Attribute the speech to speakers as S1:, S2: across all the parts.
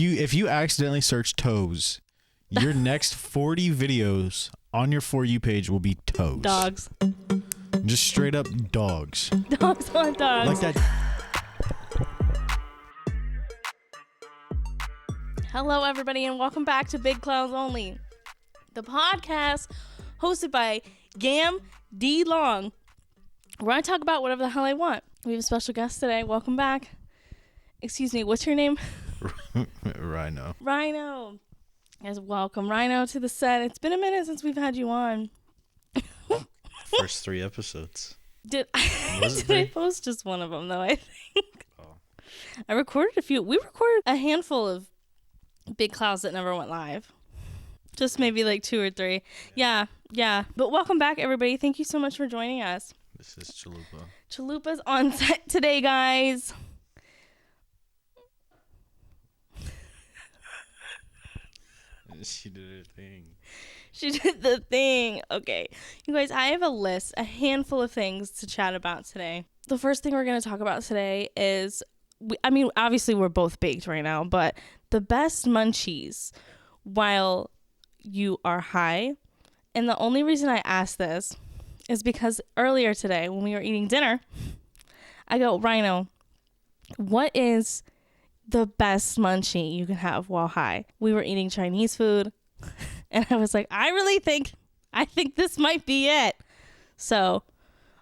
S1: if you accidentally search toes, your next 40 videos on your For You page will be toes.
S2: Dogs.
S1: Just straight up dogs.
S2: Dogs on dogs.
S1: Like that.
S2: Hello, everybody, and welcome back to Big Clowns Only, the podcast hosted by DeLonge, where I talk about whatever the hell I want. We have a special guest today. Welcome back. Excuse me, what's your name?
S1: RYNO.
S2: RYNO. Yes, welcome, RYNO, to the set. It's been a minute since we've had you on.
S1: First 3 episodes.
S2: Did I post just one of them, though, I think?
S1: Oh.
S2: I recorded a few. We recorded a handful of Big Clouds that never went live. Just maybe like 2 or 3. Yeah. But welcome back, everybody. Thank you so much for joining us.
S1: This is Chalupa.
S2: Chalupa's on set today, guys.
S1: She did her thing.
S2: She did the thing. Okay. You guys, I have a handful of things to chat about today. The first thing we're going to talk about today is, obviously we're both baked right now, but the best munchies while you are high. And the only reason I asked this is because earlier today when we were eating dinner, I go, RYNO, what is the best munchie you can have while high? We were eating Chinese food, and I was like, I think this might be it. So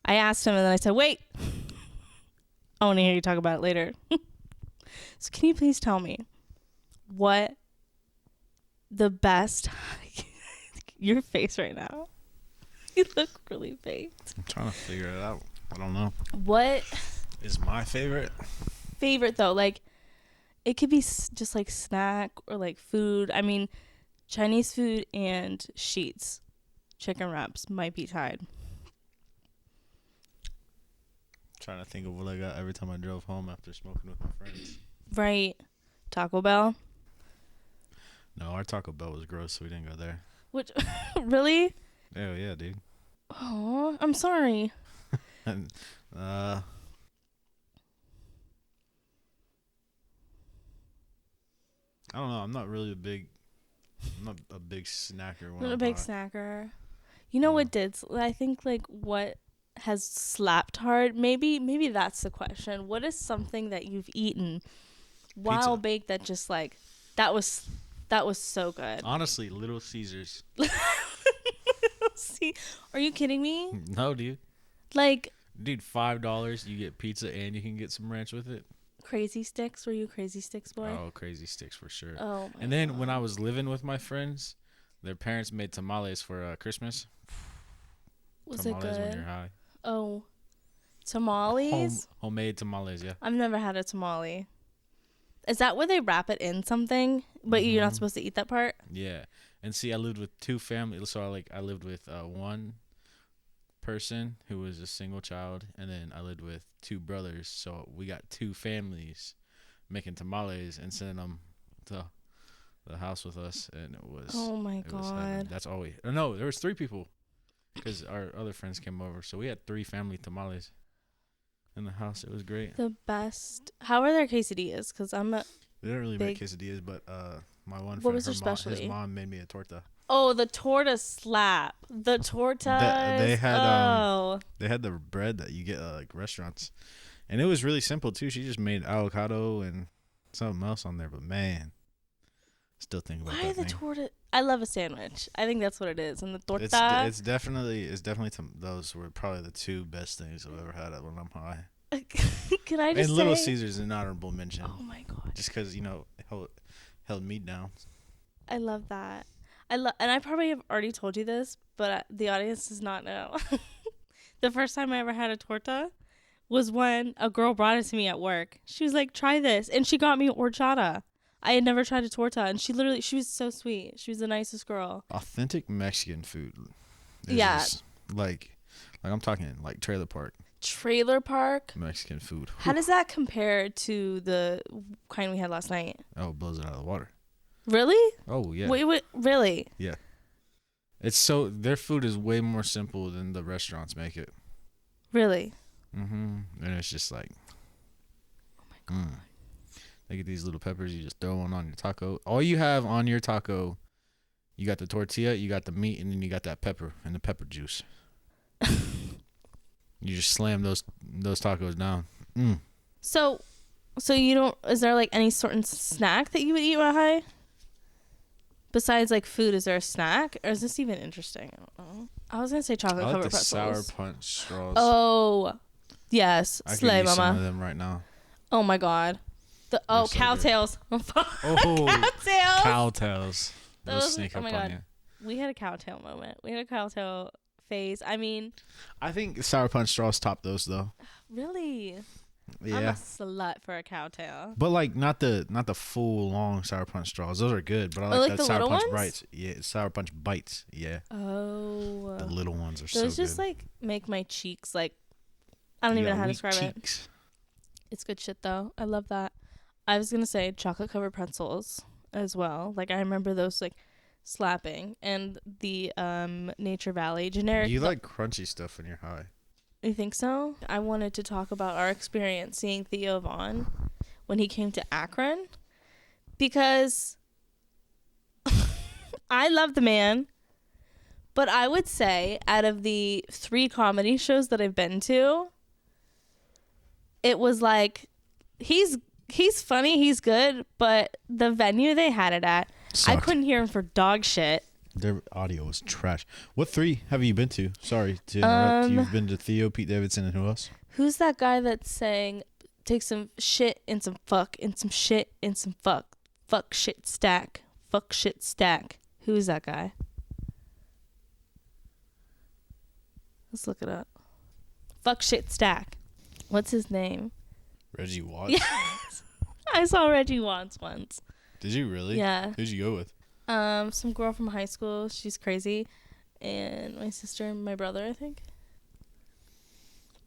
S2: I asked him, and then I said, wait, I want to hear you talk about it later. So can you please tell me what the best, your face right now, you look really baked.
S1: I'm trying to figure it out. I don't know.
S2: What
S1: is my favorite
S2: though? Like, it could be just like snack or like food. I mean, Chinese food and sheets, chicken wraps might be tied.
S1: Trying to think of what I got every time I drove home after smoking with my friends.
S2: Right. Taco Bell.
S1: No, our Taco Bell was gross, so we didn't go there.
S2: Which, really?
S1: Oh yeah, dude.
S2: Oh, I'm sorry.
S1: And, I don't know. I'm not a big snacker.
S2: Not a big snacker. You know what did? I think like what has slapped hard. Maybe that's the question. What is something that you've eaten while baked that just like that was so good?
S1: Honestly, Little Caesars.
S2: See, are you kidding me?
S1: No, dude.
S2: Like,
S1: dude, $5 you get pizza and you can get some ranch with it.
S2: Crazy Sticks? Were you a Crazy Sticks boy?
S1: Oh, Crazy Sticks for sure.
S2: Oh, my
S1: and then
S2: God.
S1: when I was living with my friends, their parents made tamales for Christmas.
S2: Was
S1: tamales
S2: it good?
S1: When you're high.
S2: Oh, tamales?
S1: Homemade tamales, yeah.
S2: I've never had a tamale. Is that where they wrap it in something, but you're not supposed to eat that part?
S1: Yeah. And see, I lived with 2 families. So I lived with one person who was a single child, and then I lived with 2 brothers. So we got 2 families making tamales and sending them to the house with us, and it was.
S2: Oh my God!
S1: That's all we. No, there was 3 people, because our other friends came over, so we had 3 family tamales in the house. It was great.
S2: The best. How are their quesadillas? Because I'm a.
S1: They didn't really make quesadillas, but my one friend,
S2: what was their specialty?
S1: His mom made me a torta.
S2: Oh, the torta slap. The tortas.
S1: They had the bread that you get at like restaurants, and it was really simple too. She just made avocado and something else on there, but man, still think about
S2: why
S1: that
S2: the
S1: thing.
S2: torta? I love a sandwich. I think that's what it is. And the torta.
S1: It's definitely those were probably the 2 best things I've ever had when I'm high.
S2: Can I just
S1: and Little Caesars an honorable mention.
S2: Oh my God!
S1: Just because it held me down.
S2: I love that. And I probably have already told you this, but the audience does not know. The first time I ever had a torta was when a girl brought it to me at work. She was like, "Try this," and she got me horchata. I had never tried a torta, and she was so sweet. She was the nicest girl.
S1: Authentic Mexican food.
S2: Yeah.
S1: Like I'm talking like trailer park.
S2: Trailer park
S1: Mexican food.
S2: How does that compare to the kind we had last night?
S1: Oh, it blows it out of the water.
S2: Really?
S1: Oh, yeah.
S2: Wait, really?
S1: Yeah. Their food is way more simple than the restaurants make it.
S2: Really?
S1: Mm-hmm. And it's just like,
S2: oh my God.
S1: They get these little peppers. You just throw one on your taco. All you have on your taco, you got the tortilla, you got the meat, and then you got that pepper and the pepper juice. You just slam those tacos down.
S2: So you don't, is there like any certain snack that you would eat while high? Besides like food, is there a snack? Or is this even interesting? I don't know. I was going to say chocolate
S1: I like
S2: covered
S1: the
S2: pretzels.
S1: Sour Punch straws.
S2: Oh, yes.
S1: I
S2: Slay,
S1: could use
S2: mama.
S1: some of them right now.
S2: Oh my God.
S1: So
S2: Cowtails.
S1: Oh,
S2: Cowtails.
S1: Cowtails. Those
S2: Those,
S1: sneak
S2: oh
S1: up
S2: my
S1: on
S2: God.
S1: you.
S2: We had a cowtail moment. We had a cowtail phase. I mean,
S1: I think Sour Punch straws top those though.
S2: really? I'm a
S1: Yeah.
S2: slut for a cowtail.
S1: But like not the full long Sour Punch straws. Those are good, but I like,
S2: like
S1: that
S2: the
S1: Sour
S2: little
S1: Punch
S2: ones?
S1: bites. Yeah, Sour Punch bites. Yeah.
S2: Oh.
S1: The little ones are
S2: Those
S1: so
S2: just
S1: good.
S2: like make my cheeks like, I don't even know how to describe it. It's good shit though. I love that. I was gonna say chocolate covered pretzels as well. Like I remember those like slapping, and the Nature Valley generic.
S1: You like crunchy stuff when you're high.
S2: You think so? I wanted to talk about our experience seeing Theo Von when he came to Akron, because I love the man, but I would say out of the 3 comedy shows that I've been to, it was like he's funny, he's good, but the venue they had it at,
S1: Sucked.
S2: I couldn't hear him for dog shit.
S1: Their audio was trash. What 3 have you been to? Sorry to interrupt. You've been to Theo, Pete Davidson, and who else?
S2: Who's that guy that's saying, take some shit and some fuck and some shit and some fuck. Fuck shit stack. Fuck shit stack. Who's that guy? Let's look it up. Fuck shit stack. What's his name?
S1: Reggie Watts.
S2: Yes. I saw Reggie Watts once.
S1: Did you really?
S2: Yeah.
S1: Who'd you go with?
S2: Some girl from high school. She's crazy. And my sister and my brother, I think.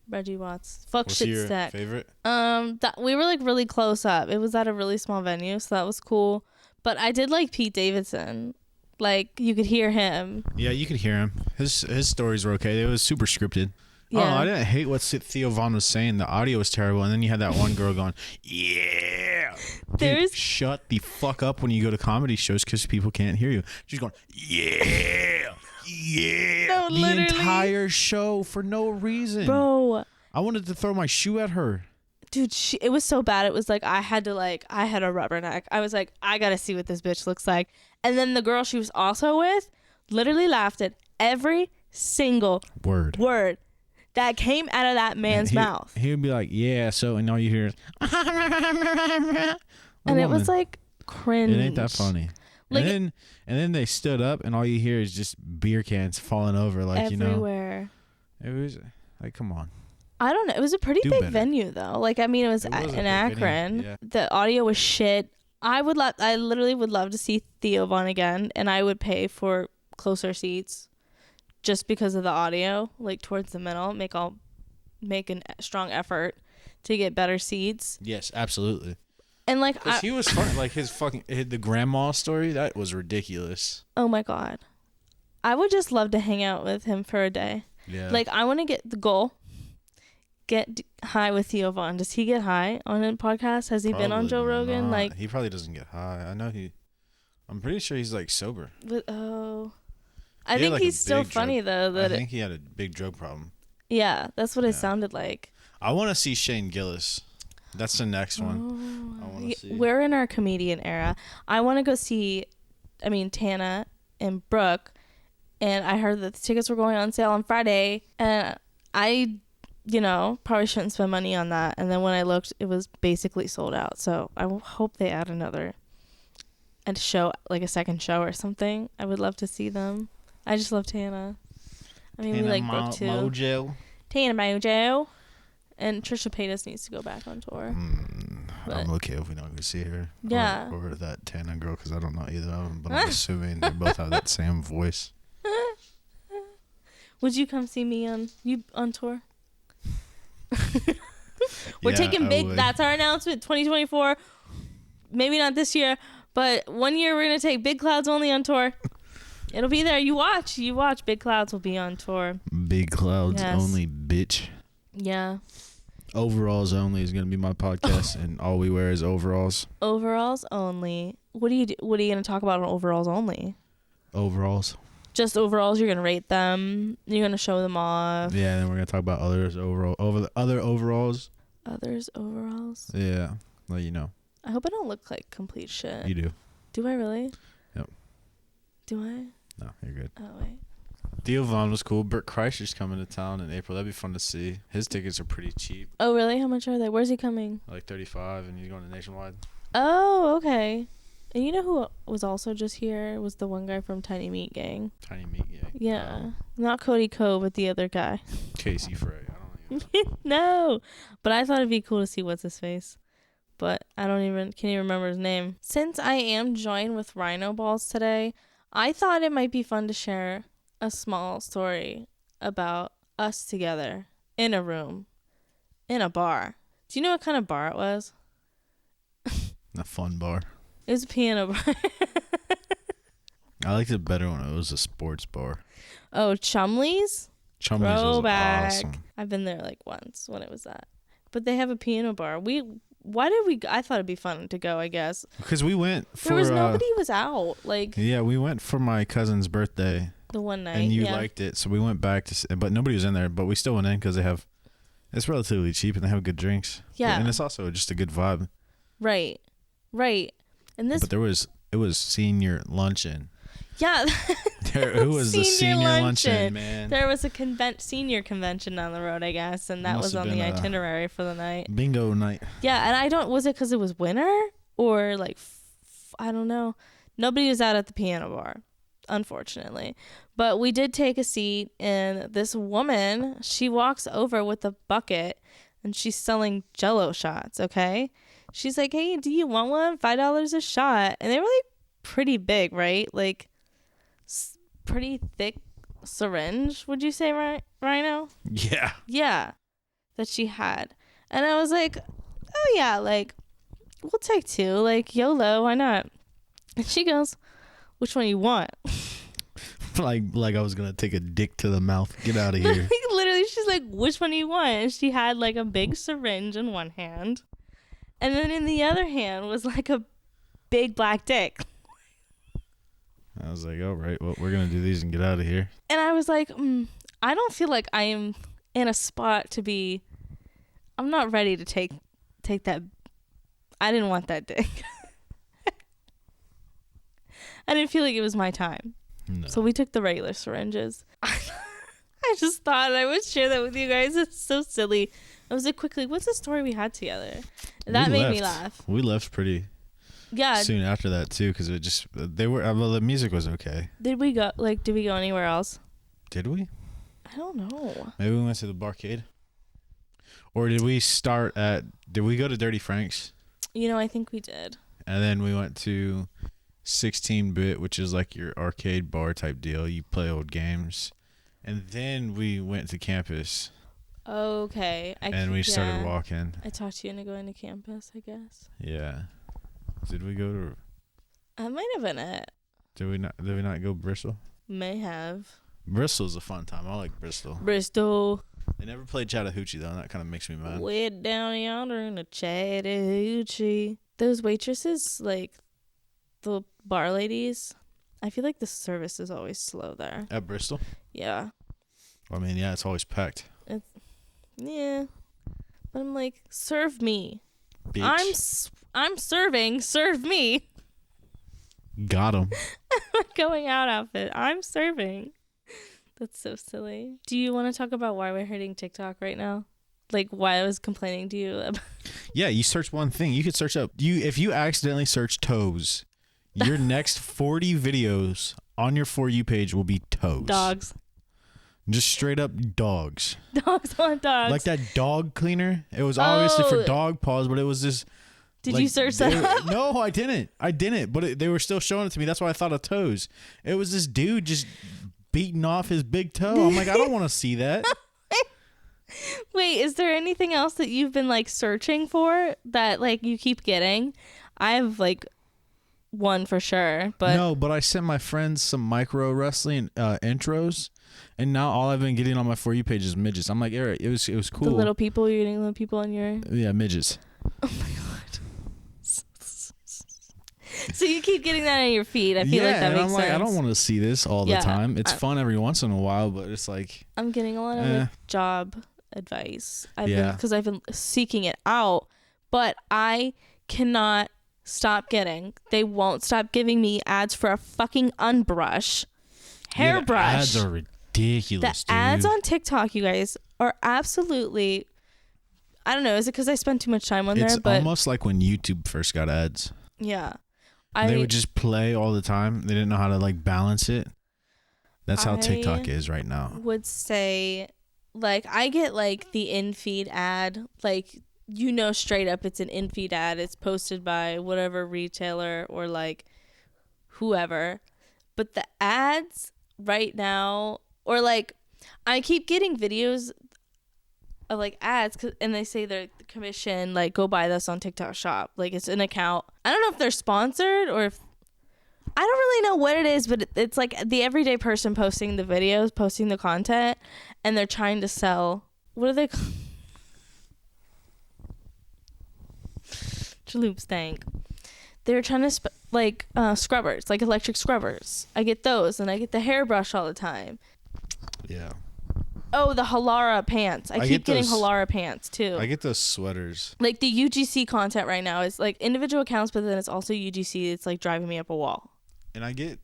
S2: Reggie Watts. Fuck
S1: What's
S2: shit
S1: your
S2: stack.
S1: favorite?
S2: That we were like really close up. It was at a really small venue, so that was cool. But I did like Pete Davidson. Like you could hear him.
S1: Yeah, you could hear him. His stories were okay. It was super scripted.
S2: Yeah.
S1: Oh, I didn't hate what Theo Von was saying. The audio was terrible, and then you had that one girl going, "Yeah."
S2: There's
S1: Dude, shut the fuck up when you go to comedy shows because people can't hear you. She's going, "Yeah, yeah."
S2: No,
S1: the
S2: literally.
S1: entire show for no reason.
S2: Bro,
S1: I wanted to throw my shoe at her.
S2: dude, it was so bad. It was like I had a rubberneck. I was like, I gotta see what this bitch looks like. And then the girl she was also with literally laughed at every single
S1: word
S2: that came out of that man's mouth.
S1: He would be like, "Yeah," so, and all you hear is,
S2: and it was like cringe.
S1: It ain't that funny.
S2: Like,
S1: and then they stood up, and all you hear is just beer cans falling over, like
S2: everywhere.
S1: It was like, come on.
S2: I don't know. It was a pretty
S1: Do
S2: big
S1: better.
S2: venue though. Like I mean, it was
S1: It was a
S2: in
S1: big
S2: Akron.
S1: venue, yeah.
S2: The audio was shit. I literally would love to see Theo Von again, and I would pay for closer seats, just because of the audio, like towards the middle. Make a strong effort to get better seats.
S1: Yes, absolutely.
S2: And like,
S1: Because he was fun. Like the grandma story, that was ridiculous.
S2: oh my God, I would just love to hang out with him for a day.
S1: Yeah.
S2: Like I want to get the goal. Get high with Theo Von. Does he get high on a podcast? Has he been on Joe Rogan?
S1: Not.
S2: Like
S1: he probably doesn't get high. I'm pretty sure he's like sober.
S2: I
S1: He had,
S2: think
S1: like, a
S2: he's still
S1: big
S2: funny though.
S1: I think he had a big drug problem.
S2: Yeah, that's what
S1: Yeah.
S2: it sounded like.
S1: I want to see Shane Gillis. That's the next one. I want to see.
S2: We're in our comedian era. I want to go see, Tana and Brooke, and I heard that the tickets were going on sale on Friday, and I, probably shouldn't spend money on that. And then when I looked, it was basically sold out. So I hope they add a show, like a second show or something. I would love to see them. I just love Tana. We like Brooke too.
S1: Mojo.
S2: Tana Mojo. And Trisha Paytas needs to go back on tour.
S1: I'm okay if we don't go see her.
S2: Yeah.
S1: Or that Tana girl, because I don't know either of them, but I'm assuming they both have that same voice.
S2: Would you come see me on tour? We're
S1: Yeah,
S2: taking
S1: I
S2: big.
S1: would.
S2: That's our announcement. 2024. Maybe not this year, but one year we're gonna take Big Clouds Only on tour. It'll be there. You watch. Big Clouds will be on tour.
S1: Big Clouds
S2: Yes.
S1: Only, bitch.
S2: Yeah.
S1: Overalls only is gonna be my podcast, and all we wear is overalls.
S2: Overalls only. What are you gonna talk about on overalls only?
S1: Overalls.
S2: Just overalls. You're gonna rate them. You're gonna show them off.
S1: Yeah, and then we're gonna talk about others other overalls.
S2: Others overalls.
S1: Yeah, well, you know.
S2: I hope I don't look like complete shit.
S1: You do.
S2: Do I really?
S1: Yep.
S2: Do I?
S1: No, you're good.
S2: Oh wait.
S1: DeLonge was cool. Bert Kreischer's coming to town in April. That'd be fun to see. His tickets are pretty cheap,
S2: Oh really? How much are they? Where's he coming?
S1: like 35, and he's going to Nationwide.
S2: Oh okay. And you know who was also just here was the one guy from Tiny Meat Gang.
S1: Tiny Meat, yeah.
S2: Yeah. Not Cody Ko, but the other guy.
S1: Casey Frey. I don't even
S2: No. But I thought it'd be cool to see what's his face. But I can't even remember his name. Since I am joined with RYNO balls today, I thought it might be fun to share a small story about us together in a room, in a bar. Do you know what kind of bar it was?
S1: A fun bar.
S2: It was a piano bar.
S1: I liked it better when it was a sports bar.
S2: Oh, Chumley's?
S1: Chumley's was
S2: Throwback.
S1: awesome.
S2: I've been there like once when it was that. But they have a piano bar. I thought it'd be fun to go, I guess.
S1: Because we went for...
S2: Nobody was out. Like,
S1: yeah, we went for my cousin's birthday.
S2: the one night.
S1: And you
S2: yeah.
S1: liked it, so we went back but nobody was in there. But we still went in because it's relatively cheap and they have good drinks.
S2: Yeah.
S1: And it's also just a good vibe.
S2: Right. And this...
S1: But it was senior luncheon.
S2: Yeah.
S1: Who was the senior luncheon, man?
S2: There was a senior convention down the road, I guess, and that was on the itinerary for the night.
S1: Bingo night.
S2: Yeah, and was it because it was winter or like, I don't know. Nobody was out at the piano bar, unfortunately. But we did take a seat, and this woman, she walks over with a bucket, and she's selling Jell-O shots, okay? She's like, hey, do you want one? $5 a shot. And they were like pretty big, right? Like, pretty thick syringe, would you say, RYNO?
S1: Yeah.
S2: Yeah, that she had. And I was like, oh yeah, like, we'll take two, like, YOLO, why not? And she goes, which one you want?
S1: like I was gonna take a dick to the mouth. Get out of here.
S2: Literally, she's like, which one do you want? And she had like a big syringe in one hand, and then in the other hand was like a big black dick.
S1: I was like, all right, well, we're gonna do these and get out of here.
S2: And I was like, I don't feel like I am in a spot to be. I'm not ready to take that. I didn't want that dick. I didn't feel like it was my time.
S1: No.
S2: So we took the regular syringes. I just thought I would share that with you guys. It's so silly. I was like, quickly, what's the story we had together? That made me laugh.
S1: We left pretty soon after that too, because it just the music was okay.
S2: Did we go anywhere else?
S1: Did we?
S2: I don't know.
S1: Maybe we went to the barcade. Or did we go to Dirty Frank's?
S2: I think we did.
S1: And then we went to 16-bit, which is like your arcade bar type deal. You play old games. And then we went to campus.
S2: Okay.
S1: And we started walking.
S2: I talked you into going to campus, I guess.
S1: Yeah. Did we go to...
S2: I might have been it.
S1: Did we not go Bristol?
S2: May have.
S1: Bristol's a fun time. I like Bristol.
S2: Bristol.
S1: They never played Chattahoochee, though, and that kind of makes me mad.
S2: Way down yonder in the Chattahoochee. Those waitresses, like, the bar ladies, I feel like the service is always slow there.
S1: At Bristol?
S2: Yeah.
S1: I mean, yeah, it's always packed.
S2: Yeah. But I'm like, serve me.
S1: Bitch.
S2: I'm serving. Serve me.
S1: Got him.
S2: Going out outfit. I'm serving. That's so silly. Do you want to talk about why we're hitting TikTok right now? Like why I was complaining to you about...
S1: Yeah, you search one thing. You could search up if you accidentally search toes, your next 40 videos on your For You page will be toes.
S2: Dogs.
S1: Just straight up dogs.
S2: Dogs on dogs.
S1: Like that dog cleaner. It was obviously for dog paws, but it was this...
S2: Did you search that?
S1: No, I didn't. But they were still showing it to me. That's why I thought of toes. It was this dude just beating off his big toe. I'm like, I don't want to see that.
S2: Wait, is there anything else that you've been like searching for that like you keep getting? I've like one for sure. But
S1: no, but I sent my friends some micro wrestling intros, and now all I've been getting on my For You page is midgets. I'm like, Eric, it was cool.
S2: The little people, you're getting little people on your...
S1: Yeah, midgets.
S2: Oh my god. So you keep getting that on your feed. I feel like that makes sense.
S1: I don't want to see this all the time. It's fun every once in a while, but it's like...
S2: I'm getting a lot of like, job advice. Because I've been seeking it out, but I cannot stop getting. They won't stop giving me ads for a fucking unbrush, hairbrush.
S1: Ads are ridiculous,
S2: The ads on TikTok, you guys, are absolutely... I don't know. Is it because I spend too much time on there? But
S1: almost like when YouTube first got ads.
S2: Yeah.
S1: They would just play all the time. They didn't know how to like balance it. That's how TikTok is right now.
S2: Would say, like, I get like the in-feed ad, like, you know, straight up it's an in-feed ad. It's posted by whatever retailer or like whoever. But the ads right now, or like, I keep getting videos of like ads, and they say they're commission, like, go buy this on TikTok Shop. Like, it's an account. I don't know if they're sponsored or if... I don't really know what it is, but it's like the everyday person posting the videos, posting the content, and they're trying to sell... What are they called? Chalups, thank. They're trying to... scrubbers, like electric scrubbers. I get those, and I get the hairbrush all the time.
S1: Yeah.
S2: Oh, the Halara pants. I keep getting Halara pants too.
S1: I get those sweaters.
S2: Like the UGC content right now is like individual accounts, but then it's also UGC. It's like driving me up a wall.
S1: And I get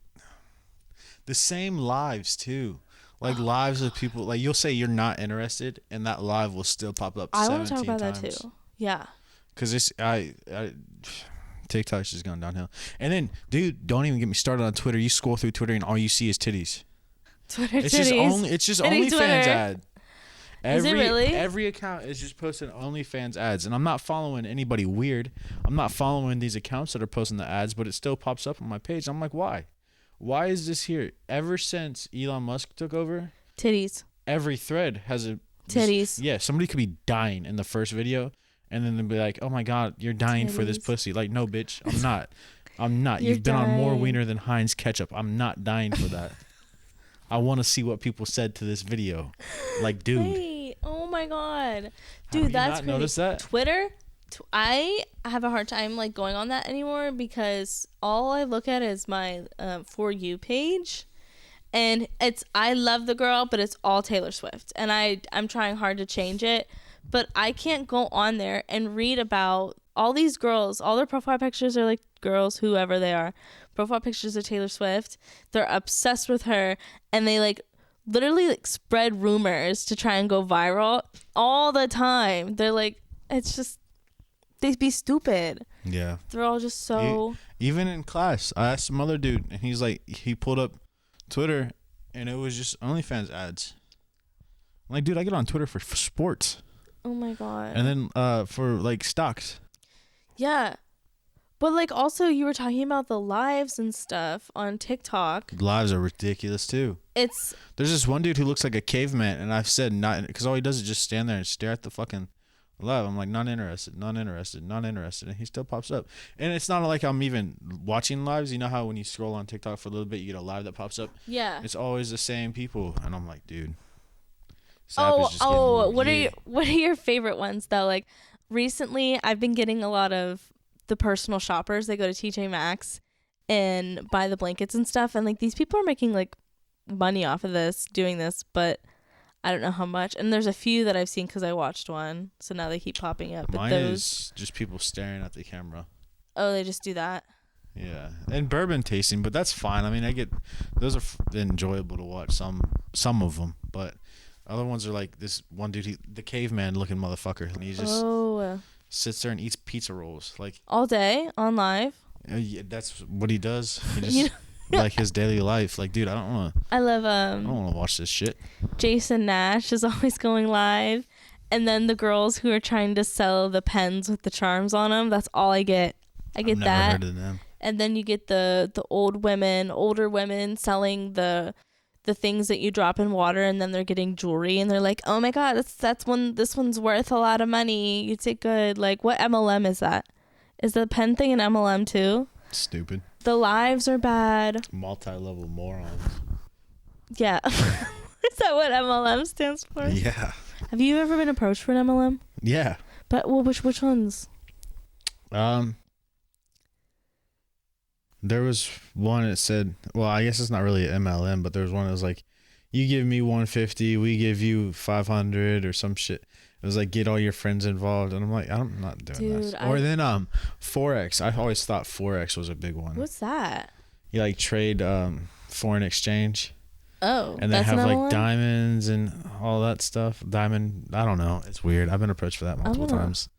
S1: the same lives too. Like lives of people, like you'll say you're not interested and that live will still pop up 17 times. I want to talk about that too.
S2: Yeah.
S1: Cause TikTok's just gone downhill. And then, dude, don't even get me started on Twitter. You scroll through Twitter and all you see is titties.
S2: Twitter
S1: it's
S2: titties.
S1: It's just OnlyFans ad.
S2: Is it really?
S1: Every account is just posting OnlyFans ads, and I'm not following anybody weird. I'm not following these accounts that are posting the ads, but it still pops up on my page. I'm like, why? Why is this here? Ever since Elon Musk took over,
S2: titties.
S1: Every thread has a
S2: titties.
S1: Yeah, somebody could be dying in the first video, and then they'll be like, "Oh my God, you're dying for this pussy." Like, no, bitch, I'm not. I'm not. You've been on more wiener than Heinz ketchup. I'm not dying for that. I want to see what people said to this video. Like, dude.
S2: Wait, oh my God. Dude, that's
S1: crazy. Noticed that?
S2: Twitter, I have a hard time like going on that anymore because all I look at is my For You page. And I love the girl, but it's all Taylor Swift. And I'm trying hard to change it. But I can't go on there and read about all these girls. All their profile pictures are like girls, whoever they are. Profile pictures of Taylor Swift. They're obsessed with her. And they like literally like spread rumors to try and go viral all the time. They're like, it's just, they be stupid.
S1: Yeah.
S2: They're all just so.
S1: Even in class, I asked some other dude, and he's like, he pulled up Twitter, and it was just OnlyFans ads. I'm like, dude, I get on Twitter for sports.
S2: Oh my God.
S1: And then for like stocks.
S2: Yeah. But like also you were talking about the lives and stuff on TikTok.
S1: Lives are ridiculous too. There's this one dude who looks like a caveman, and I've said not, because all he does is just stand there and stare at the fucking live. I'm like, not interested, and he still pops up. And it's not like I'm even watching lives. You know how when you scroll on TikTok for a little bit, you get a live that pops up?
S2: Yeah.
S1: It's always the same people, and I'm like, dude.
S2: What are your favorite ones though? Like recently I've been getting a lot of the personal shoppers. They go to TJ Maxx and buy the blankets and stuff, and like these people are making like money off of doing this, but I don't know how much. And there's a few that I've seen because I watched one, so now they keep popping up. But
S1: mine is just people staring at the camera.
S2: Oh, they just do that.
S1: Yeah, and bourbon tasting, but that's fine. I mean, I get those are enjoyable to watch. Some of them, but other ones are like this one dude, the caveman looking motherfucker, and he just sits there and eats pizza rolls like
S2: all day on live.
S1: Yeah, that's what he does. He just like his daily life. Like, dude, I don't want to watch this shit.
S2: Jason Nash is always going live, and then the girls who are trying to sell the pens with the charms on them. That's all I get. I've never heard of them. And then you get the older women selling the things that you drop in water, and then they're getting jewelry, and they're like, oh my God, this one's worth a lot of money. You take good. Like, what MLM is that? Is the pen thing an MLM too?
S1: Stupid.
S2: The lives are bad.
S1: Multi-level morons.
S2: Yeah. Is that what MLM stands for?
S1: Yeah.
S2: Have you ever been approached for an MLM?
S1: Yeah.
S2: But which ones?
S1: There was one that said, well, I guess it's not really an MLM, but there was one that was like, you give me 150, we give you 500 or some shit. It was like, get all your friends involved. And I'm like, I'm not doing this. Or then Forex. I always thought Forex was a big one.
S2: What's that?
S1: You like trade foreign exchange.
S2: Oh,
S1: and they have like diamonds and all that stuff. I don't know. It's weird. I've been approached for that multiple times.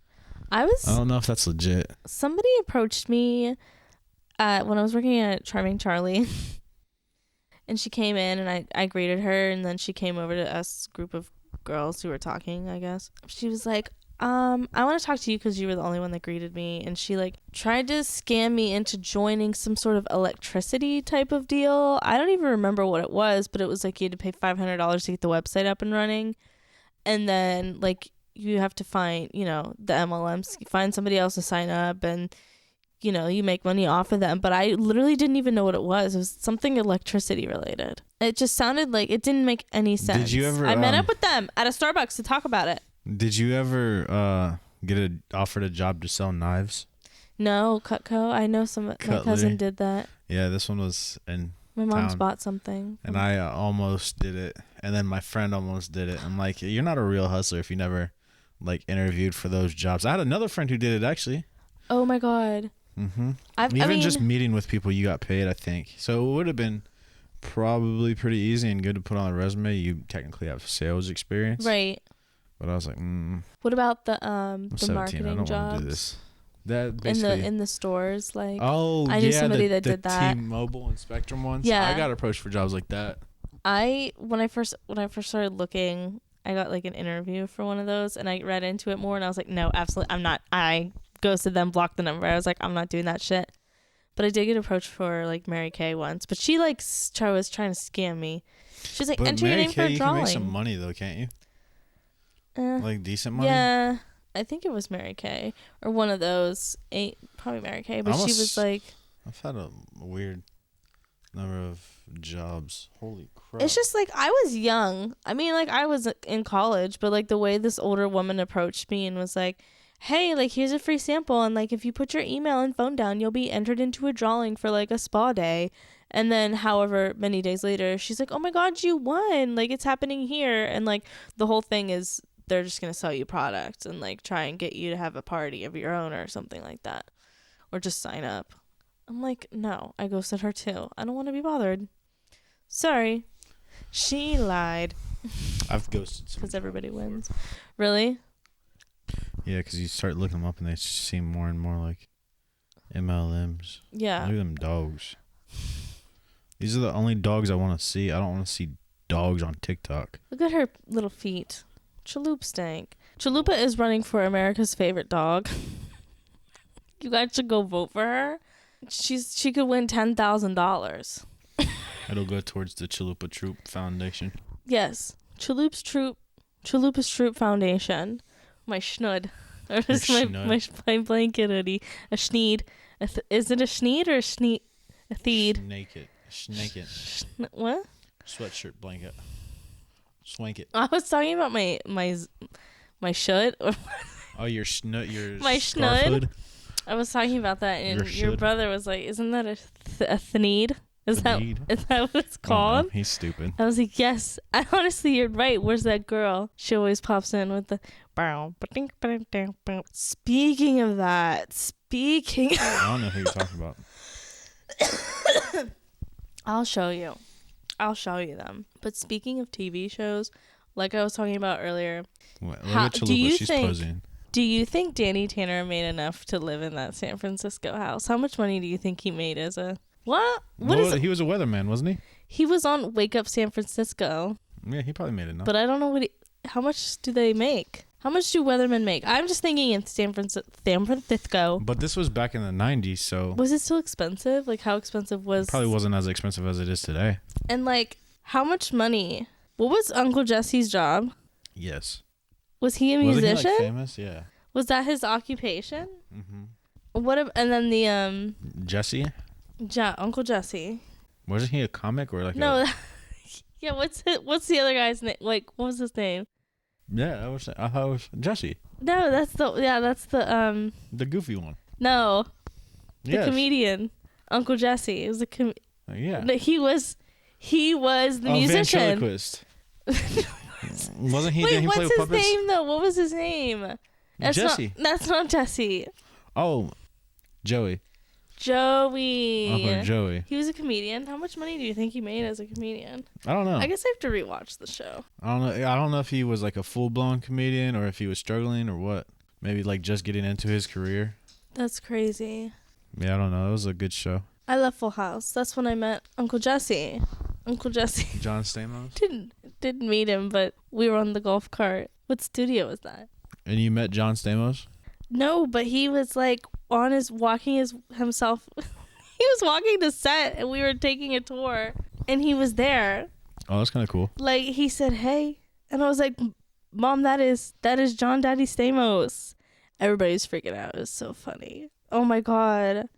S1: I don't know if that's legit.
S2: Somebody approached me when I was working at Charming Charlie. And she came in and I greeted her, and then she came over to us group of girls who were talking, I guess. She was like, I want to talk to you because you were the only one that greeted me. And she like tried to scam me into joining some sort of electricity type of deal. I don't even remember what it was, but it was like you had to pay $500 to get the website up and running. And then like you have to find, the MLMs, find somebody else to sign up, and you make money off of them. But I literally didn't even know what it was. It was something electricity related. It just sounded like it didn't make any sense.
S1: Did you ever?
S2: I met up with them at a Starbucks to talk about it.
S1: Did you ever get offered a job to sell knives?
S2: No, Cutco. I know my cousin did that.
S1: Yeah, this one was in
S2: my mom's bought something.
S1: And I almost did it. And then my friend almost did it. I'm like, you're not a real hustler if you never like interviewed for those jobs. I had another friend who did it actually.
S2: Oh my God.
S1: Mm-hmm. Even just meeting with people, you got paid, I think. So it would have been probably pretty easy and good to put on a resume. You technically have sales experience.
S2: Right.
S1: But I was like,
S2: What about the
S1: 17,
S2: marketing
S1: I don't
S2: jobs?
S1: want to do this. That basically
S2: in the stores, like
S1: I
S2: knew somebody that did that.
S1: T-Mobile and Spectrum ones.
S2: Yeah.
S1: I got approached for jobs like that.
S2: When I first started looking, I got like an interview for one of those, and I read into it more, and I was like, no, absolutely, I'm not. I ghosted them, blocked the number. I was like, I'm not doing that shit. But I did get approached for like Mary Kay once, but she like was trying to scam me. She's like, enter your name for a drawing. You can make
S1: some money though, can't you? Like decent money.
S2: Yeah, I think it was Mary Kay or one of those. Probably Mary Kay, but she was like,
S1: I've had a weird number of jobs. Holy crap!
S2: It's just like I was young. I mean, like I was in college, but like the way this older woman approached me and was like, hey, like here's a free sample, and like if you put your email and phone down, you'll be entered into a drawing for like a spa day. And then however many days later, she's like, oh my God, you won, like it's happening here. And like the whole thing is they're just gonna sell you products and like try and get you to have a party of your own or something like that, or just sign up. I'm like, no, I ghosted her too. I don't want to be bothered. Sorry, she lied.
S1: I've ghosted
S2: because everybody wins. Really?
S1: Yeah, because you start looking them up and they seem more and more like MLMs.
S2: Yeah.
S1: Look at them dogs. These are the only dogs I want to see. I don't want to see dogs on TikTok.
S2: Look at her little feet. Chalupa stank. Chalupa is running for America's favorite dog. You guys should go vote for her. She could win $10,000.
S1: It'll go towards the Chalupa Troop Foundation.
S2: Yes, Chalupa's Troop Foundation. My schnud. Or is my blanket hoodie. A schneed. Is it a schneed or a schneed? A theed?
S1: Snake it.
S2: What?
S1: Sweatshirt blanket. Swank it.
S2: I was talking about my shud.
S1: Oh, your schnud.
S2: My schnud. I was talking about that, and your brother was like, "Isn't that a thneed? Is that what it's called?"
S1: Oh, no, he's stupid.
S2: I was like, "Yes." Honestly, you're right. Where's that girl? She always pops in with the. Speaking of that,
S1: I don't know who you're talking about.
S2: I'll show you them. But speaking of TV shows, like I was talking about earlier,
S1: look at Chalupa, she's posing.
S2: Do you think Danny Tanner made enough to live in that San Francisco house? How much money do you think he made as a what?
S1: He was a weatherman, wasn't he?
S2: He was on Wake Up San Francisco.
S1: Yeah, he probably made enough.
S2: But I don't know how much do they make? How much do weathermen make? I'm just thinking in San Francisco.
S1: But this was back in the 90s, so...
S2: Was it still expensive? Like, how expensive was...
S1: It probably wasn't as expensive as it is today.
S2: And, like, how much money... What was Uncle Jesse's job?
S1: Yes.
S2: Was he a musician?
S1: Wasn't he, like, famous? Yeah.
S2: Was that his occupation? Mm-hmm. And then the...
S1: Jesse?
S2: Uncle Jesse.
S1: Wasn't he a comic or like
S2: No. Yeah, what's the other guy's name? Like, what was his name?
S1: Yeah, I thought it was Jesse.
S2: No, that's the
S1: The goofy one.
S2: No. The
S1: Yes.
S2: comedian. Uncle Jesse. It was a
S1: Yeah.
S2: He was the musician.
S1: Ventriloquist. Wasn't he?
S2: Wait,
S1: did he play
S2: what's
S1: with
S2: his
S1: puppets?
S2: name though? What was his name?
S1: Jesse.
S2: That's not Jesse.
S1: Oh, Joey.
S2: Joey.
S1: Uncle Joey.
S2: He was a comedian. How much money do you think he made as a comedian?
S1: I don't know.
S2: I guess I have to rewatch the show.
S1: I don't know if he was like a full blown comedian or if he was struggling or what. Maybe like just getting into his career.
S2: That's crazy.
S1: Yeah, I don't know. It was a good show.
S2: I love Full House. That's when I met Uncle Jesse. Uncle Jesse.
S1: John Stamos.
S2: Didn't meet him, but we were on the golf cart. What studio was that?
S1: And you met John Stamos?
S2: No, but he was like on himself. He was walking the set and we were taking a tour and he was there.
S1: Oh, that's kind of cool.
S2: Like he said, "Hey," and I was like, "Mom, that is John Daddy Stamos." Everybody's freaking out. It was so funny. Oh my god,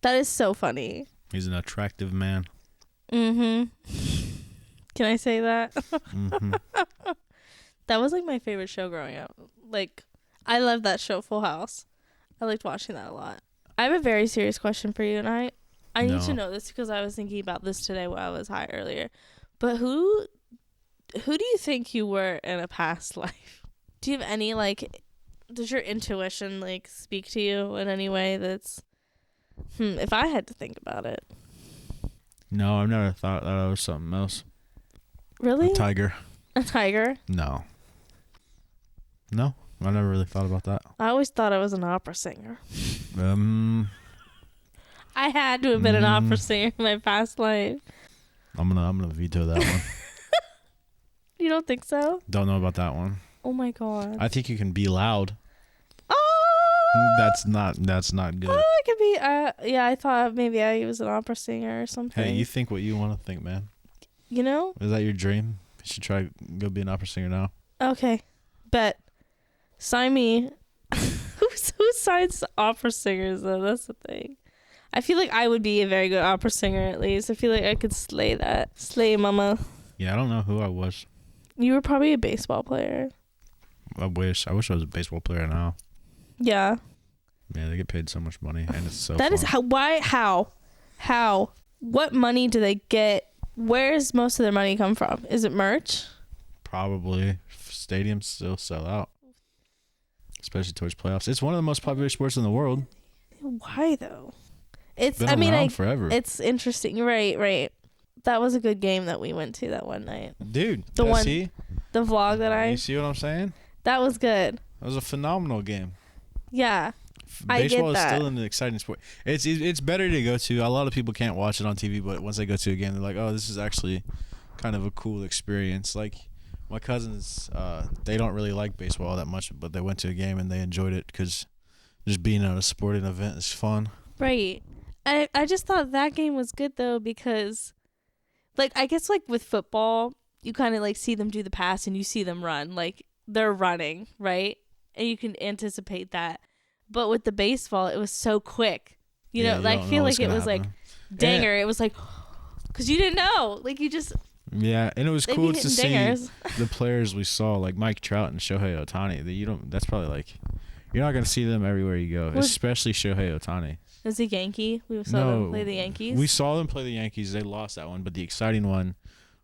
S2: that is so funny.
S1: He's an attractive man.
S2: Can I say that?
S1: Mm-hmm.
S2: That was like my favorite show growing up. Like, I love that show, Full House. I liked watching that a lot. I have a very serious question for you, and I need to know this because I was thinking about this today while I was high earlier. But who do you think you were in a past life? Do you have any, like, does your intuition, like, speak to you in any way that's, if I had to think about it.
S1: No, I've never thought that I was something else.
S2: Really?
S1: A tiger.
S2: A tiger?
S1: No, I never really thought about that.
S2: I always thought I was an opera singer. I had to have been an opera singer in my past life.
S1: I'm gonna veto that one.
S2: You don't think so?
S1: Don't know about that one.
S2: Oh my god.
S1: I think you can be loud.
S2: Oh!
S1: That's not good.
S2: Oh, I could be. Yeah, I thought maybe I was an opera singer or something.
S1: Hey, you think what you want to think, man.
S2: You know?
S1: Is that your dream? You should try go be an opera singer now.
S2: Okay, bet. Sign me. Who signs opera singers though? That's the thing. I feel like I would be a very good opera singer at least. I feel like I could slay that. Slay mama.
S1: Yeah, I don't know who I was.
S2: You were probably a baseball player.
S1: I wish I was a baseball player now.
S2: Yeah.
S1: Yeah, they get paid so much money and it's so
S2: That
S1: fun.
S2: is how what money do they get? Where's most of their money come from? Is it merch?
S1: Probably. Stadiums still sell out. Especially towards playoffs. It's one of the most popular sports in the world.
S2: Why though? It's
S1: Been around forever.
S2: It's interesting. Right. That was a good game that we went to that one night.
S1: Dude,
S2: the vlog that
S1: you see what I'm saying?
S2: That was good.
S1: That was a phenomenal game.
S2: Yeah.
S1: Baseball is still an exciting sport. It's better to go to. A lot of people can't watch it on TV, but once they go to a game, they're like, "Oh, this is actually kind of a cool experience." Like my cousins, they don't really like baseball that much, but they went to a game and they enjoyed it because just being at a sporting event is fun.
S2: Right. I just thought that game was good though because, like, I guess like with football, you kind of like see them do the pass and you see them run, like they're running, right? And you can anticipate that. But with the baseball, it was so quick. You know, I feel like it was like, danger. It was like, because you didn't know. Like, you just.
S1: Yeah, and it was cool to see
S2: dingers.
S1: the players we saw, like Mike Trout and Shohei Ohtani. That's probably like, you're not going to see them everywhere you go, especially Shohei Ohtani.
S2: Is a Yankee? We saw them play the Yankees.
S1: We saw them play the Yankees. They lost that one, but the exciting one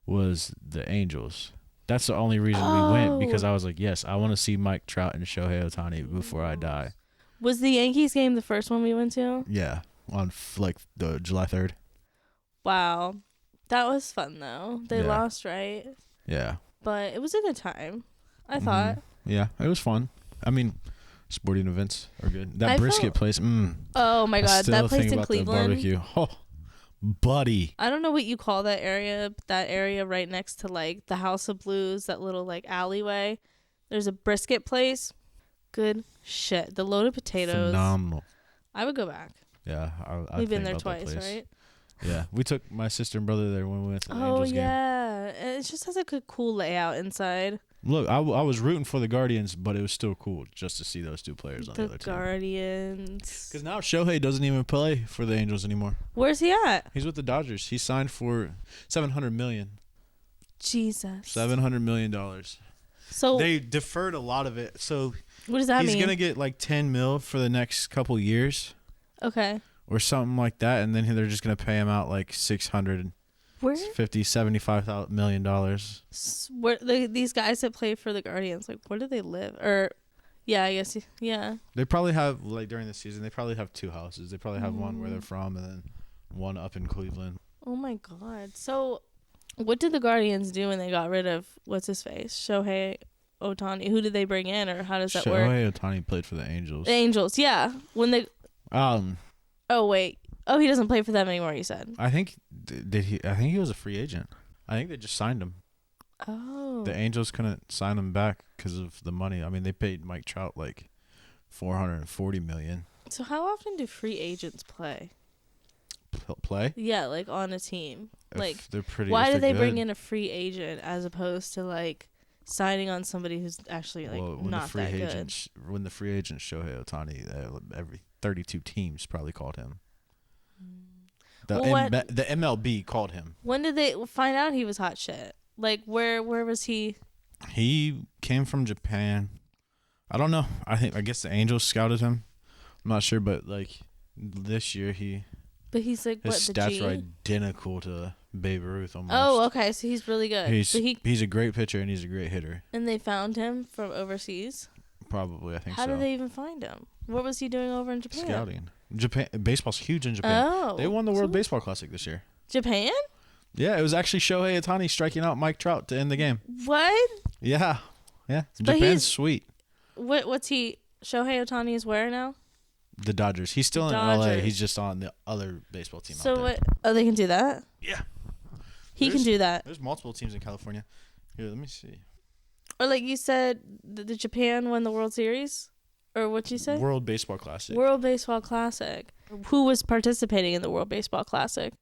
S1: was the Angels. That's the only reason we went, because I was like, yes, I want to see Mike Trout and Shohei Ohtani before I die.
S2: Was the Yankees game the first one we went to?
S1: Yeah, on like the July 3rd.
S2: Wow. That was fun, though. They lost, right?
S1: Yeah.
S2: But it was a good time, I thought.
S1: Yeah, it was fun. I mean, sporting events are good. That brisket place.
S2: Oh, my God. That place in Cleveland.
S1: Barbecue. Oh, buddy.
S2: I don't know what you call that area, but that area right next to, like, the House of Blues, that little, like, alleyway. There's a brisket place. Good shit. The loaded potatoes.
S1: Phenomenal.
S2: I would go back.
S1: Yeah.
S2: We've been there twice, right?
S1: Yeah. We took my sister and brother there when we went to the Angels game.
S2: Oh, yeah. It just has like a cool layout inside.
S1: Look, I was rooting for the Guardians, but it was still cool just to see those two players on the other team.
S2: The Guardians.
S1: Because now Shohei doesn't even play for the Angels anymore.
S2: Where's he at?
S1: He's with the Dodgers. He signed for $700 million.
S2: Jesus.
S1: $700 million.
S2: So
S1: they deferred a lot of it. So
S2: what does that mean?
S1: He's gonna get like $10 million for the next couple years.
S2: Okay.
S1: Or something like that, and then they're just gonna pay him out like $650, $75 million.
S2: Where these guys that play for the Guardians, like, where do they live? Or, yeah, I guess, yeah.
S1: They probably have, like, during the season, they probably have two houses. They probably have one where they're from, and then one up in Cleveland.
S2: Oh my God! So, what did the Guardians do when they got rid of what's his face, Shohei Ohtani? Who did they bring in, or how does that work?
S1: Shohei Ohtani played for the Angels.
S2: The Angels, yeah. When they. Oh wait. Oh, he doesn't play for them anymore. You said.
S1: I think I think he was a free agent. I think they just signed him.
S2: Oh.
S1: The Angels couldn't sign him back because of the money. I mean, they paid Mike Trout like $440 million.
S2: So how often do free agents play?
S1: Play?
S2: Yeah, like on a team.
S1: If
S2: like
S1: they're pretty.
S2: Why do they
S1: good.
S2: bring in a free agent as opposed to like signing on somebody who's actually like not that good?
S1: When the free agent Shohei Ohtani, every 32 teams probably called him. The MLB called him.
S2: When did they find out he was hot shit? Like where was he?
S1: He came from Japan. I don't know. I guess the Angels scouted him. I'm not sure, but like this year
S2: But he's like
S1: his
S2: what, the
S1: stats
S2: G?
S1: are identical to Babe Ruth almost.
S2: Oh, okay, so he's really good.
S1: He's a great pitcher and he's a great hitter.
S2: And they found him from overseas?
S1: Probably, I think so.
S2: How did they even find him? What was he doing over in Japan?
S1: Scouting. Japan baseball's huge in Japan.
S2: Oh.
S1: They won the World Baseball Classic this year.
S2: Japan?
S1: Yeah, it was actually Shohei Ohtani striking out Mike Trout to end the game.
S2: What?
S1: Yeah.
S2: But
S1: Japan's sweet.
S2: What's he Shohei Ohtani is where now?
S1: The Dodgers. He's still in LA. He's just on the other baseball team out there.
S2: So what? Oh, they can do that?
S1: Yeah.
S2: He can do that.
S1: There's multiple teams in California. Here, let me see.
S2: Or like you said, the Japan won the World Series? Or what'd you say?
S1: World Baseball Classic.
S2: World Baseball Classic. Who was participating in the World Baseball Classic?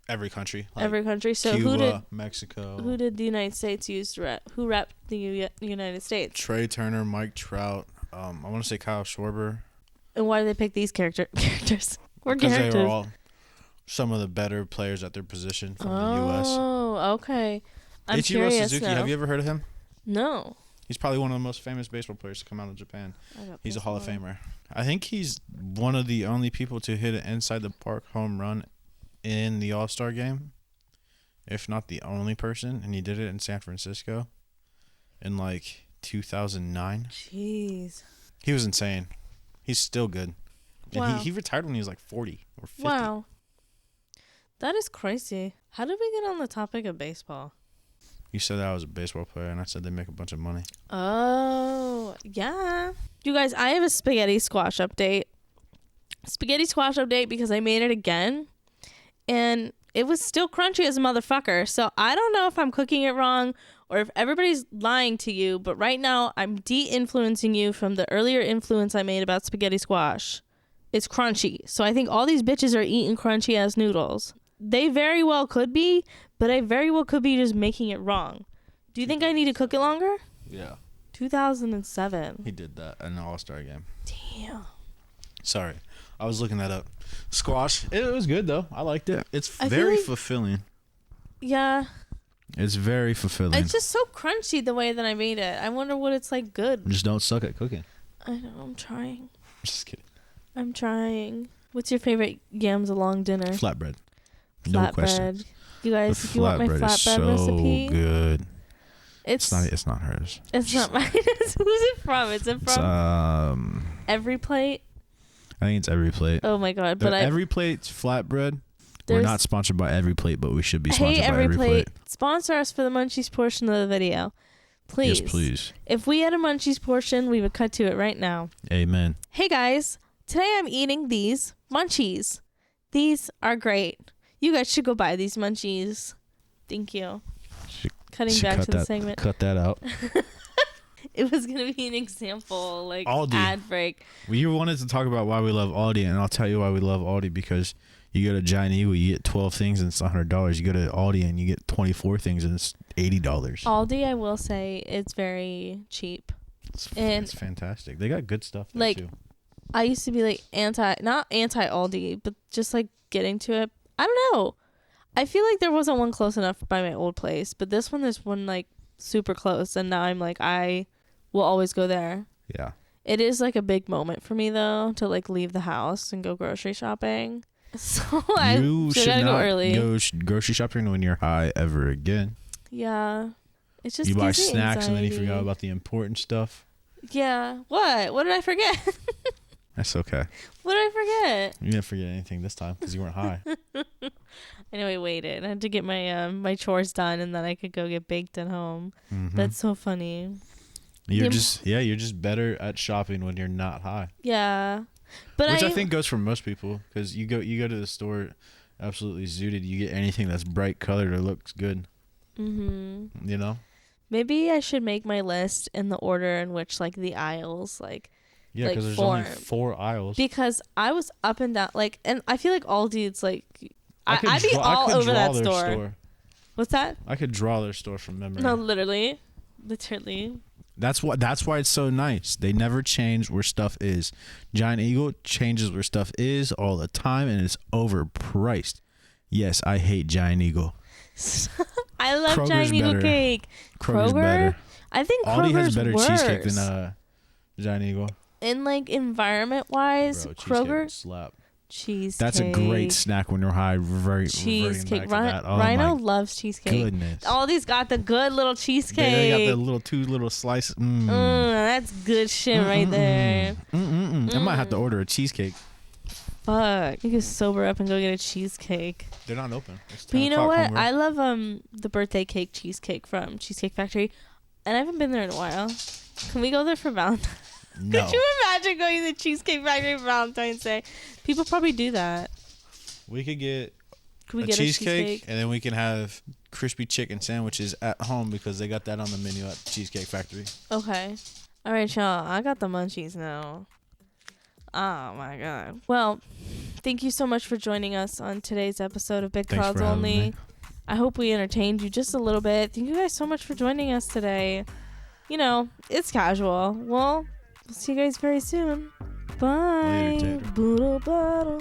S1: Every country.
S2: Every country. So
S1: Cuba, Mexico.
S2: Who did the United States use to rep? Who repped the United States?
S1: Trey Turner, Mike Trout. I want to say Kyle Schwarber.
S2: And why did they pick these characters?
S1: Because they were all some of the better players at their position from the U.S.
S2: Oh, okay. I'm
S1: Ichiro
S2: curious
S1: Suzuki.
S2: now.
S1: Have you ever heard of him?
S2: No.
S1: He's probably one of the most famous baseball players to come out of Japan. He's a Hall of Famer. I think he's one of the only people to hit an inside the park home run in the All-Star game, if not the only person, and he did it in San Francisco in like 2009.
S2: Jeez.
S1: He was insane. He's still good.
S2: Wow.
S1: And he retired when he was like 40 or 50.
S2: Wow. That is crazy. How did we get on the topic of baseball?
S1: You said that I was a baseball player, and I said they make a bunch of money.
S2: Oh, yeah. You guys, I have a spaghetti squash update. Spaghetti squash update because I made it again. And it was still crunchy as a motherfucker. So I don't know if I'm cooking it wrong or if everybody's lying to you. But right now, I'm de-influencing you from the earlier influence I made about spaghetti squash. It's crunchy. So I think all these bitches are eating crunchy-ass noodles. They very well could be, but I very well could be just making it wrong. Do you think I need to cook it longer?
S1: Yeah.
S2: 2007.
S1: He did that in the All-Star game.
S2: Damn.
S1: Sorry. I was looking that up. Squash. It was good, though. I liked it. It's
S2: I
S1: very
S2: feel like-
S1: fulfilling.
S2: Yeah.
S1: It's very fulfilling.
S2: It's just so crunchy the way that I made it. I wonder what it's like good.
S1: Just don't suck at cooking.
S2: I know. I'm trying.
S1: Just kidding.
S2: I'm trying. What's your favorite yams along dinner?
S1: Flatbread. No question.
S2: Flatbread. You guys, if you want my flatbread
S1: is so
S2: recipe,
S1: good.
S2: It's
S1: not hers.
S2: It's not mine. Who's it from? Is it from Every Plate?
S1: I think it's Every Plate.
S2: Oh my god! But
S1: Every Plate's flatbread. We're not sponsored by Every Plate, but we should be sponsored by Every Plate.
S2: Sponsor us for the Munchies portion of the video, please.
S1: Yes, please.
S2: If we had a Munchies portion, we would cut to it right now.
S1: Amen.
S2: Hey guys, today I'm eating these Munchies. These are great. You guys should go buy these Munchies. Thank you. Cutting back to the segment.
S1: Cut that out.
S2: It was going to be an example, like
S1: Aldi.
S2: ad break.
S1: Well, you wanted to talk about why we love Aldi, and I'll tell you why we love Aldi, because You go to Giant Eagle, you get 12 things and it's $100. You go to Aldi and you get 24 things and it's $80.
S2: Aldi, I will say, it's very cheap.
S1: It's fantastic. They got good stuff there
S2: like,
S1: too.
S2: I used to be like not anti Aldi, but just like getting to it. I don't know. I feel like there wasn't one close enough by my old place, but there's one like super close, and now I'm like, I will always go there.
S1: Yeah.
S2: It is like a big moment for me though to like leave the house and go grocery shopping. So I should gotta go early.
S1: Go grocery shopping when you're high ever again.
S2: Yeah. It just
S1: you buy
S2: gives me
S1: snacks
S2: anxiety.
S1: and then you forgot about the important stuff.
S2: Yeah. What did I forget?
S1: That's okay.
S2: What did I forget?
S1: You didn't forget anything this time because you weren't high.
S2: I know I waited. I had to get my my chores done and then I could go get baked at home.
S1: Mm-hmm.
S2: That's so funny.
S1: You're just better at shopping when you're not high.
S2: Yeah. But
S1: Which I think goes for most people, because you go to the store absolutely zooted. You get anything that's bright colored or looks good.
S2: Mm-hmm.
S1: You know?
S2: Maybe I should make my list in the order in which like the aisles like.
S1: Yeah, because there's only 4 aisles.
S2: Because I was up and down like, and I feel like Aldi, it's like I'd be all over that store. What's that?
S1: I could draw their store from memory.
S2: No, literally.
S1: That's why it's so nice. They never change where stuff is. Giant Eagle changes where stuff is all the time, and it's overpriced. Yes, I hate Giant Eagle.
S2: I love
S1: Kroger's
S2: Giant Eagle
S1: better.
S2: cake.
S1: Kroger's better.
S2: I think
S1: Aldi
S2: Kroger's
S1: has better
S2: worse.
S1: cheesecake than Giant Eagle.
S2: In like environment wise,
S1: Bro,
S2: Kroger
S1: slap.
S2: Cheesecake.
S1: That's a great snack when you're high.
S2: Cheesecake.
S1: Oh
S2: RYNO loves cheesecake.
S1: Goodness.
S2: Aldi's got the good little cheesecake.
S1: They got the 2 little slices.
S2: That's good shit right there.
S1: I might have to order a cheesecake.
S2: Fuck. You can sober up and go get a cheesecake.
S1: They're not open.
S2: But you know what? I love the birthday cake cheesecake from Cheesecake Factory. And I haven't been there in a while. Can we go there for Valentine's?
S1: No.
S2: Could you imagine going to the Cheesecake Factory for Valentine's Day? People probably do that.
S1: We could get
S2: a
S1: cheesecake, and then we can have crispy chicken sandwiches at home because they got that on the menu at Cheesecake Factory.
S2: Okay. All right, y'all. I got the munchies now. Oh, my God. Well, thank you so much for joining us on today's episode of Big Clouds Only. I hope we entertained you just a little bit. Thank you guys so much for joining us today. You know, it's casual. Well, we'll see you guys very soon. Bye.
S1: Later, Tater.